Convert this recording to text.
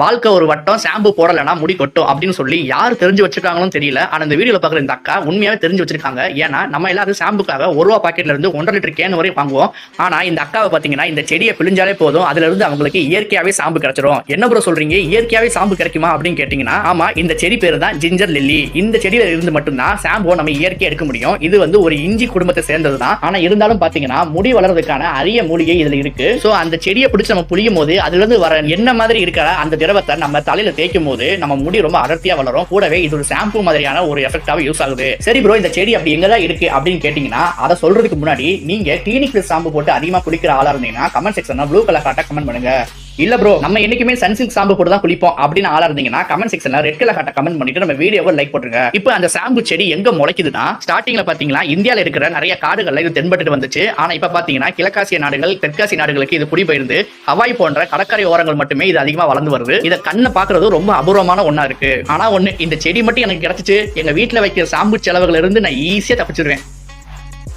வாழ்க்கை ஒரு வட்டம், ஷாம்பு போடலைன்னா முடி கொட்டும் அப்படின்னு சொல்லி யார் தெரிஞ்சு வச்சிருக்காங்களும் தெரியல. ஆனா இந்த வீடியோல பாக்குற இந்த அக்கா உண்மையாவே தெரிஞ்சு வச்சிருக்காங்க. ஏன்னா நம்ம எல்லாரும் ஷாம்புக்காக ₹1 பாக்கெட்ல இருந்து 1.5 லிட்டர் கேன் வரை வாங்குவோம். ஆனா இந்த அக்காவை பாத்தீங்கன்னா இந்த செடியை பிழிஞ்சாலே போதும், அதுல இருந்து அவங்களுக்கு இயற்கையாவே ஷாம்பு கிடைச்சிரும். என்ன ப்ரோ சொல்றீங்க, இயற்கையாவே ஷாம்பு கிடைக்குமா அப்படின்னு கேட்டீங்கன்னா, ஆமா, இந்த செடி பேரு தான் ஜிஞ்சர் லில்லி. இந்த செடியில இருந்து மட்டும்தான் ஷாம்பு நம்ம இயற்கையா எடுக்க முடியும். இது வந்து ஒரு இஞ்சி குடும்பத்தை சேர்ந்தது தான். ஆனா இருந்தாலும் பாத்தீங்கன்னா முடி வளர்றதுக்கான அரிய மூலிகை இதுல இருக்கு. சோ அந்த செடியை பிடிச்சு நம்ம புளியும் போது அதுல இருந்து வர என்ன மாதிரி இருக்கிற அந்த திரவத்தை நம்ம தலையில தேய்க்கும் போது நம்ம முடி ரொம்ப அடர்த்தியா வளரும். கூடவே இது ஒரு ஷாம்பு மாதிரியான ஒரு எஃபெக்டாவே யூஸ் ஆகுது. சரி ப்ரோ, இந்த செடி அப்படி எங்கதான் இருக்கு அப்படின்னு கேட்டீங்கன்னா, அதை சொல்றதுக்கு முன்னாடி நீங்க கிளினிக் பிளஸ் ஷாம்பு போட்டு அதிகமா குளிக்கிற ஆளா இருந்தீங்கன்னா கமெண்ட் செக்ஷன்ல ப்ளூ கலர் காட்ட கமெண்ட் பண்ணுங்க. இல்ல ப்ரோ, நம்ம என்னைக்குமே சன்சில்க் ஷாம்பு போட்டு தான் குளிப்போம் அப்படின்னு ஆளா இருந்தீங்கன்னா கமெண்ட் செக்ஷன்ல ரெட் கலர் காட்ட கமெண்ட் பண்ணிட்டு நம்ம வீடியோவை லைக் போட்டுருங்க. இப்போ அந்த ஷாம்பு செடி எங்க முளைக்குதுன்னா, ஸ்டார்டிங்ல பாத்தீங்கன்னா இந்தியால இருக்கிற நிறைய காடுகள்ல இது தென்பட்டு வந்துச்சு. ஆனா இப்ப பாத்தீங்கன்னா கிழக்காசிய நாடுகள், தெற்காசிய நாடுகளுக்கு இது குடிபெயர்ந்து ஹவாய் போன்ற கடற்கரை ஓரங்கள் மட்டுமே இது அதிகமா வளர்ந்து வருது. இதை கண்ணை பாக்குறது ரொம்ப அபூர்வமான ஒண்ணா இருக்கு. ஆனா ஒண்ணு, இந்த செடி மட்டும் எனக்கு கிடைச்சிச்சு, எங்க வீட்டுல வைக்கிற ஷாம்பு செலவுகள் இருந்து நான் ஈஸியா தப்பிச்சிருவேன்.